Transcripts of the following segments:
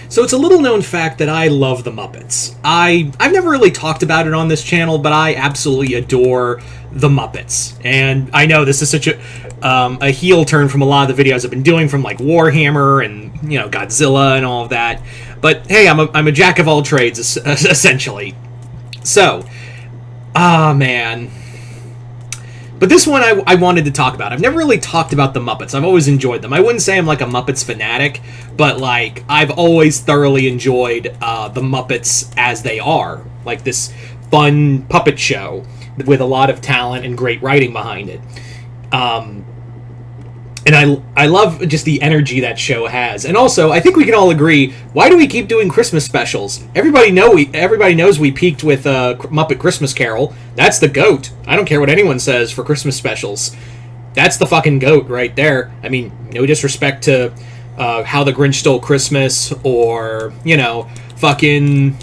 So it's a little known fact that I love the Muppets. I've never really talked about it on this channel, but I absolutely adore the Muppets. And I know this is such a heel turn from a lot of the videos I've been doing, from like Warhammer and Godzilla and all of that. But hey, I'm a jack of all trades essentially. So, man. But this one I wanted to talk about. I've never really talked about the Muppets. I've always enjoyed them. I wouldn't say I'm like a Muppets fanatic, but like I've always thoroughly enjoyed the Muppets as they are. Like this fun puppet show with a lot of talent and great writing behind it. And I love just the energy that show has. And also, I think we can all agree, why do we keep doing Christmas specials? Everybody knows we peaked with Muppet Christmas Carol. That's the GOAT. I don't care what anyone says for Christmas specials. That's the fucking GOAT right there. I mean, no disrespect to How the Grinch Stole Christmas or, fucking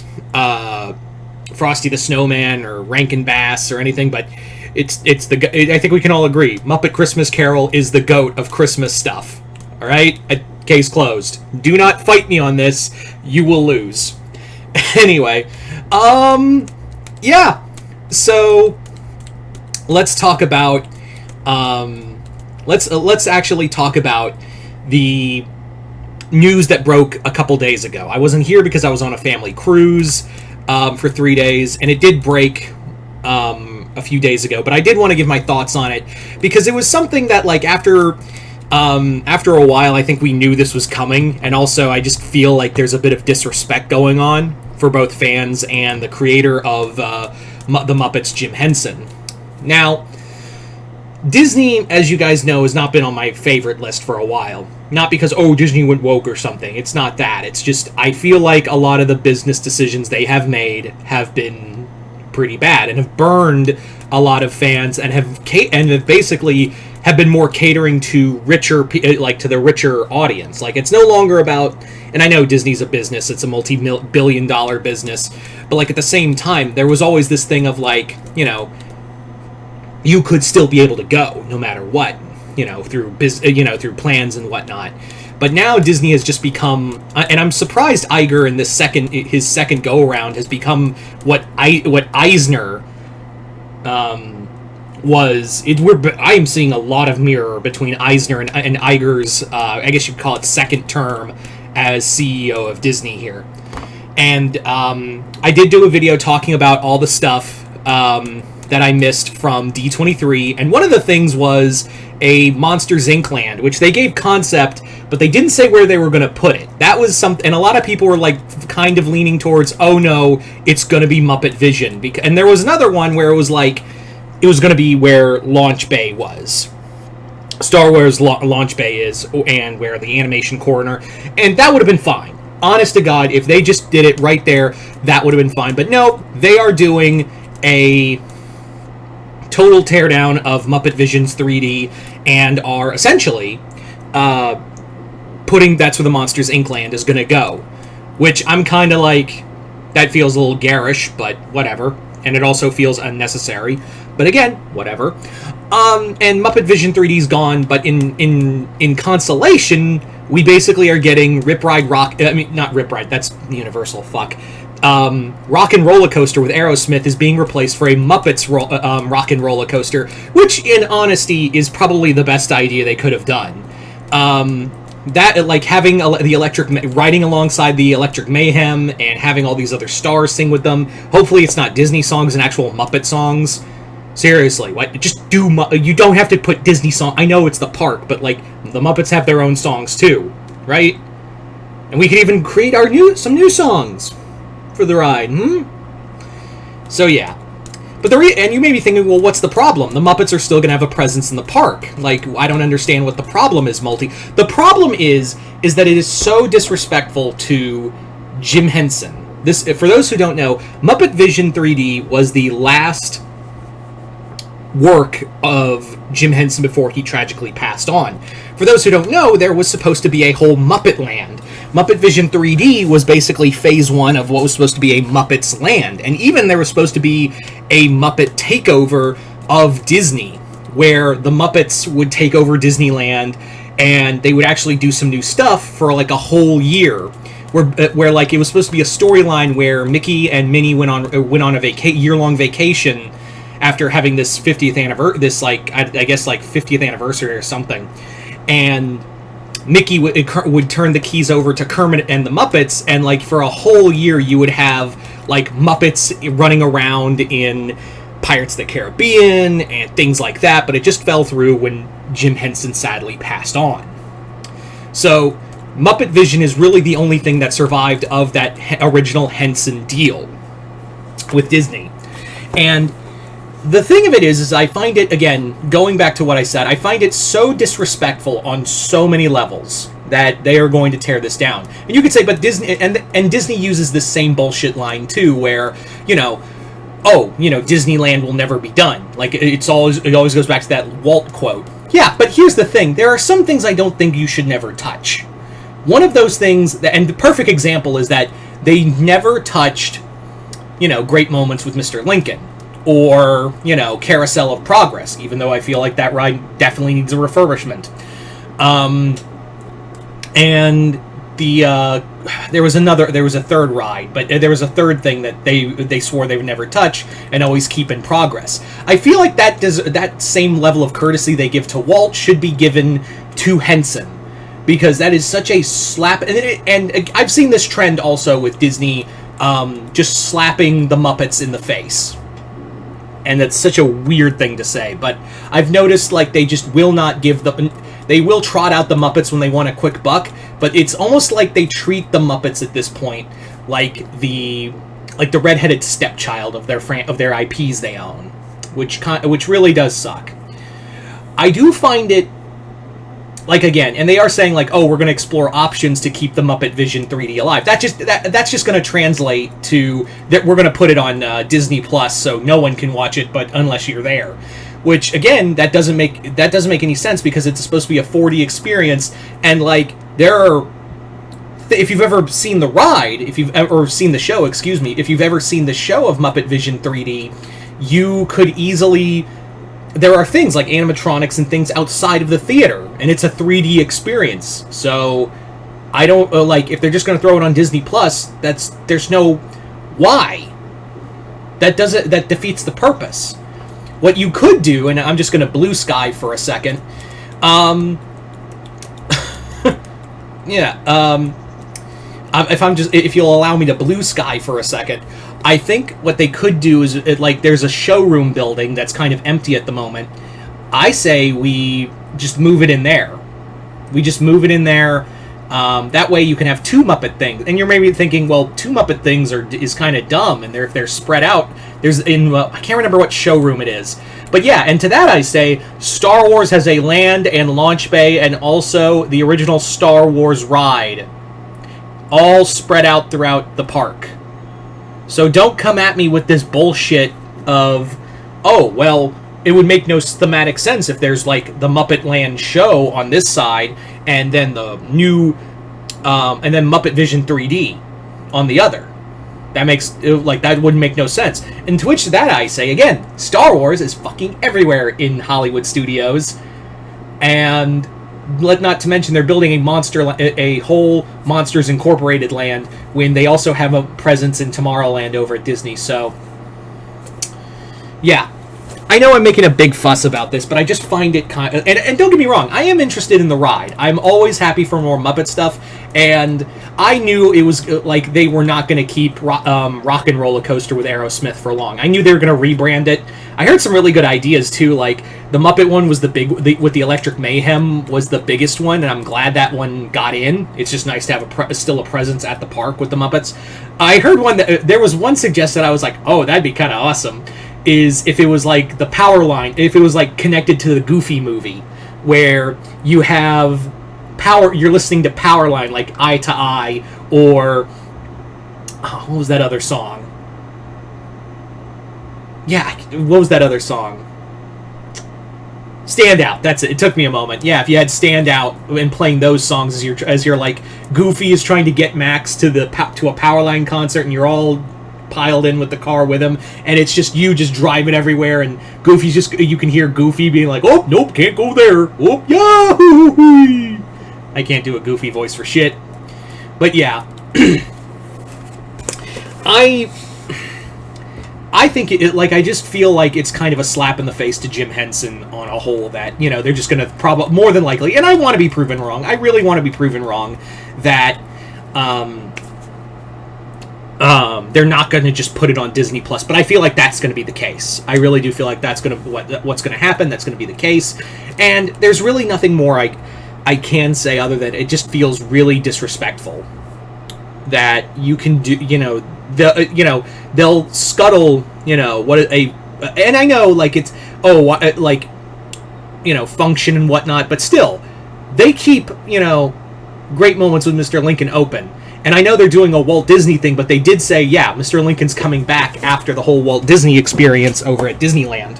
Frosty the Snowman or Rankin Bass or anything, but I think we can all agree, Muppet Christmas Carol is the GOAT of Christmas stuff. Alright? Case closed. Do not fight me on this. You will lose. Anyway, yeah. So, let's talk about, let's actually talk about the news that broke a couple days ago. I wasn't here because I was on a family cruise, for 3 days, and it did break, a few days ago, but I did want to give my thoughts on it because it was something that, like, after a while, I think we knew this was coming, and also I just feel like there's a bit of disrespect going on for both fans and the creator of the Muppets, Jim Henson. Now, Disney, as you guys know, has not been on my favorite list for a while. Not because, Disney went woke or something. It's not that. It's just, I feel like a lot of the business decisions they have made have been pretty bad and have burned a lot of fans and have basically have been more catering to to the richer audience. Like, it's no longer about, and I know Disney's a business, it's a multi-billion-dollar business, but like at the same time, there was always this thing of like, you could still be able to go no matter what, through plans and whatnot. But now Disney has just become, and I'm surprised Iger in his second go around has become what Eisner was. I am seeing a lot of mirror between Eisner and Iger's, I guess you'd call it second term as CEO of Disney here. And I did do a video talking about all the stuff that I missed from D23, and one of the things was a Monsters Inc. land, which they gave concept, but they didn't say where they were going to put it. That was something, and a lot of people were like kind of leaning towards, oh no, it's going to be Muppet-Vision. And there was another one where it was like, it was going to be where Launch Bay was. Star Wars Launch Bay is, and where the animation corner, and that would have been fine. Honest to God, if they just did it right there, that would have been fine. But no, they are doing a total teardown of Muppet-Vision's 3D and are essentially putting that's where the Monsters Inc. land is going to go. Which I'm kind of like, that feels a little garish, but whatever. And it also feels unnecessary. But again, whatever. And Muppet-Vision 3D's gone, but in consolation, we basically are getting Rip Ride Rock... I mean, not Rip Ride, that's Universal, fuck. Rock and Roller Coaster with Aerosmith is being replaced for a Muppets Rock and Roller Coaster, which, in honesty, is probably the best idea they could have done. That, like, having the Electric... riding alongside the Electric Mayhem and having all these other stars sing with them. Hopefully it's not Disney songs and actual Muppet songs. Seriously, what? Just do... You don't have to put Disney song... I know it's the park, but, like, the Muppets have their own songs, too. Right? And we could even create some new songs for the ride, So, yeah. But and you may be thinking, well, what's the problem? The Muppets are still going to have a presence in the park. Like, I don't understand what the problem is, The problem is that it is so disrespectful to Jim Henson. This, for those who don't know, Muppet-Vision 3D was the last work of Jim Henson before he tragically passed on. For those who don't know, there was supposed to be a whole Muppet Land. Muppet-Vision 3D was basically phase 1 of what was supposed to be a Muppets Land, and even there was supposed to be a Muppet takeover of Disney, where the Muppets would take over Disneyland, and they would actually do some new stuff for like a whole year, where like it was supposed to be a storyline where Mickey and Minnie went on a year-long vacation after having this 50th anniversary, this like I guess like 50th anniversary or something, and Mickey would turn the keys over to Kermit and the Muppets, and like for a whole year you would have like Muppets running around in Pirates of the Caribbean and things like that, but it just fell through when Jim Henson sadly passed on. So Muppet-Vision is really the only thing that survived of that original Henson deal with Disney. And the thing of it is I find it, again, going back to what I said, I find it so disrespectful on so many levels that they are going to tear this down. And you could say, but Disney, and Disney uses this same bullshit line too, where, Disneyland will never be done. Like, it always goes back to that Walt quote. Yeah, but here's the thing. There are some things I don't think you should never touch. One of those things, and the perfect example is that they never touched, Great Moments with Mr. Lincoln. Or, Carousel of Progress, even though I feel like that ride definitely needs a refurbishment. And there was a third ride, but there was a third thing that they swore they would never touch and always keep in progress. I feel like that same level of courtesy they give to Walt should be given to Henson, because that is such a slap. And I've seen this trend also with Disney, just slapping the Muppets in the face. And that's such a weird thing to say, but I've noticed like they just will not give they will trot out the Muppets when they want a quick buck, but it's almost like they treat the Muppets at this point like the redheaded stepchild of their IPs they own, which really does suck. I do find it, like, again, and they are saying like, oh, we're going to explore options to keep the Muppet-Vision 3D alive. That's just going to translate to that we're going to put it on Disney Plus, so no one can watch it, but unless you're there. Which, again, that doesn't make any sense, because it's supposed to be a 4D experience, and like if you've ever seen the ride, if you've ever seen the show, if you've ever seen the show of Muppet-Vision 3D, you could easily. There are things like animatronics and things outside of the theater, and it's a 3D experience. So I don't if they're just going to throw it on Disney Plus. There's no why. That defeats the purpose. What you could do, and I'm just going to blue sky for a second. If you'll allow me to blue sky for a second. I think what they could do is, there's a showroom building that's kind of empty at the moment. I say we just move it in there. That way you can have two Muppet things. And you're maybe thinking, well, two Muppet things is kind of dumb, and if they're spread out, I can't remember what showroom it is. But yeah, and to that I say, Star Wars has a land and launch bay, and also the original Star Wars ride, all spread out throughout the park. So don't come at me with this bullshit of, oh, well, it would make no thematic sense if there's, like, the Muppet Land show on this side, and then the new, and then Muppet-Vision 3D on the other. That wouldn't make no sense. And to which that I say, again, Star Wars is fucking everywhere in Hollywood studios, and not to mention they're building a whole Monsters Incorporated land when they also have a presence in Tomorrowland over at Disney. So, yeah. I know I'm making a big fuss about this, but I just find it kind of... And don't get me wrong, I am interested in the ride. I'm always happy for more Muppet stuff, and I knew it was, they were not going to keep Rock and Roller Coaster with Aerosmith for long. I knew they were going to rebrand it. I heard some really good ideas, too, like, the Muppet one was with the Electric Mayhem was the biggest one, and I'm glad that one got in. It's just nice to have still a presence at the park with the Muppets. I heard there was one suggested, I was like, oh, that'd be kind of awesome, is if it was like the power line, if it was like connected to the Goofy movie, where you have you're listening to Powerline, like Eye to Eye, or what was that other song? Yeah, what was that other song? Stand Out. That's it. It took me a moment. Yeah, if you had Stand Out and playing those songs as you're like Goofy is trying to get Max to a Powerline concert, and you're all piled in with the car with him, and it's just you just driving everywhere, and Goofy's you can hear Goofy being like, oh, nope, can't go there. Oh, yeah. I can't do a Goofy voice for shit. But yeah, I think I just feel like it's kind of a slap in the face to Jim Henson on a whole that, they're just going to probably, more than likely, and I want to be proven wrong. I really want to be proven wrong that they're not going to just put it on Disney Plus, but I feel like that's going to be the case. I really do feel like that's going to what's going to happen. That's going to be the case, and there's really nothing more I can say other than it just feels really disrespectful that you can do. They'll scuttle. And I know it's function and whatnot, but still, they keep great moments with Mr. Lincoln open. And I know they're doing a Walt Disney thing, but they did say, yeah, Mr. Lincoln's coming back after the whole Walt Disney experience over at Disneyland.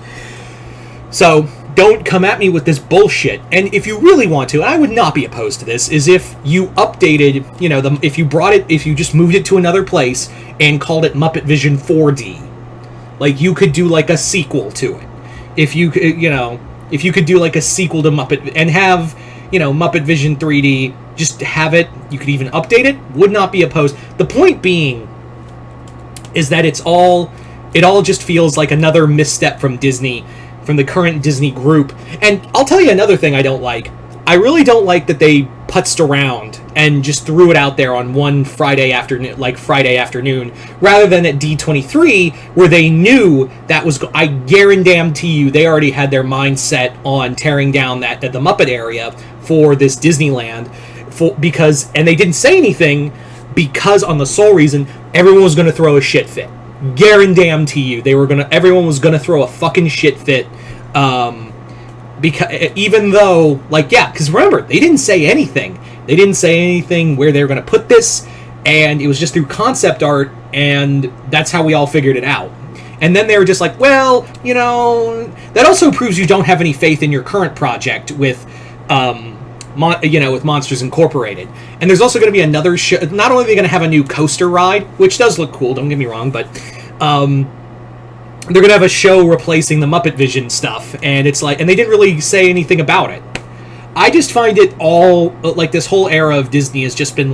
So don't come at me with this bullshit. And if you really want to, and I would not be opposed to this, is if you updated, if you just moved it to another place and called it Muppet-Vision 4D. Like, you could do a sequel to it. If you could, if you could do a sequel to Muppet and have, Muppet-Vision 3D, just have it, you could even update it, would not be opposed. The point being is that it all just feels like another misstep from Disney, from the current Disney group. And I'll tell you another thing I don't like. I really don't like that they putzed around and just threw it out there on one Friday afternoon, rather than at D23, where they knew that was, I guarantee you, they already had their mindset on tearing down the Muppet area for this Disneyland, and they didn't say anything because, on the sole reason, everyone was going to throw a shit fit. Guarantee you, everyone was going to throw a fucking shit fit. Because even though, because remember, they didn't say anything. They didn't say anything where they were going to put this, and it was just through concept art, and that's how we all figured it out. And then they were just like, well, that also proves you don't have any faith in your current project with, with Monsters Incorporated. And there's also going to be another show. Not only are they going to have a new coaster ride, which does look cool, don't get me wrong, but they're going to have a show replacing the Muppet-Vision stuff, and and they didn't really say anything about it. I just find it all, this whole era of Disney has just been,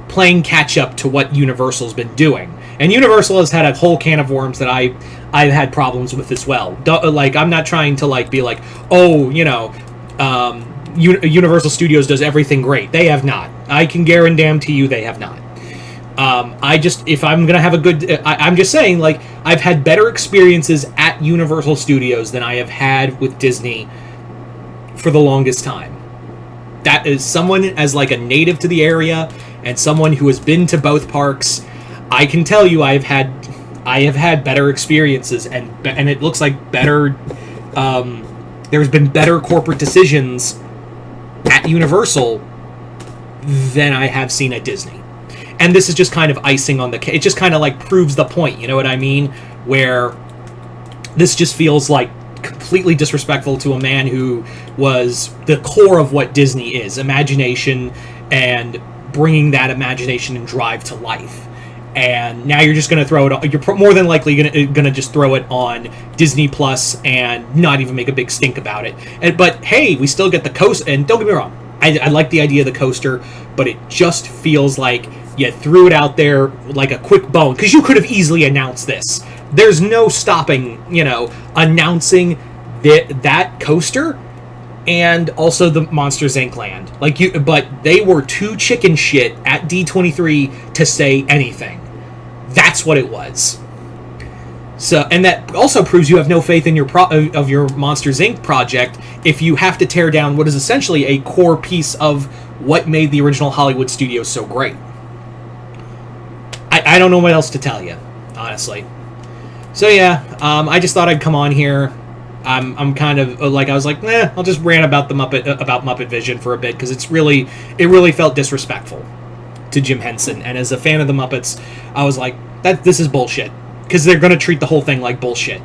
playing catch-up to what Universal's been doing. And Universal has had a whole can of worms that I've had problems with as well. I'm not trying to, be Universal Studios does everything great. They have not. I can guarantee you they have not. If I'm going to have a good... I'm just saying, I've had better experiences at Universal Studios than I have had with Disney for the longest time. That is someone as, a native to the area and someone who has been to both parks. I can tell you I have had better experiences, and it looks like better... there's been better corporate decisions at Universal than I have seen at Disney. And this is just kind of icing on the cake. It just kind of proves the point, you know what I mean? Where this just feels completely disrespectful to a man who was the core of what Disney is. Imagination and bringing that imagination and drive to life. And now you're just going to throw it on, you're more than likely going to just throw it on Disney Plus and not even make a big stink about it. But hey, we still get the coaster, and don't get me wrong, I like the idea of the coaster, but it just feels like you threw it out there like a quick bone, because you could have easily announced this. There's no stopping, announcing that coaster and also the Monsters Inc. land. But they were too chicken shit at D23 to say anything. That's what it was. So, and that also proves you have no faith in your Monsters Inc. project if you have to tear down what is essentially a core piece of what made the original Hollywood studios so great. I don't know what else to tell you, honestly. So yeah, I just thought I'd come on here. I'm kind of I was like, I'll just rant about Muppet-Vision for a bit, because it really felt disrespectful to Jim Henson. And as a fan of the Muppets, I was like, this is bullshit, because they're going to treat the whole thing like bullshit.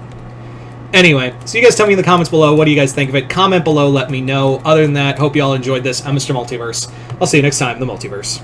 Anyway, so you guys tell me in the comments below, what do you guys think of it? Comment below, let me know. Other than that, hope you all enjoyed this. I'm Mr. Multiverse. I'll see you next time in the Multiverse.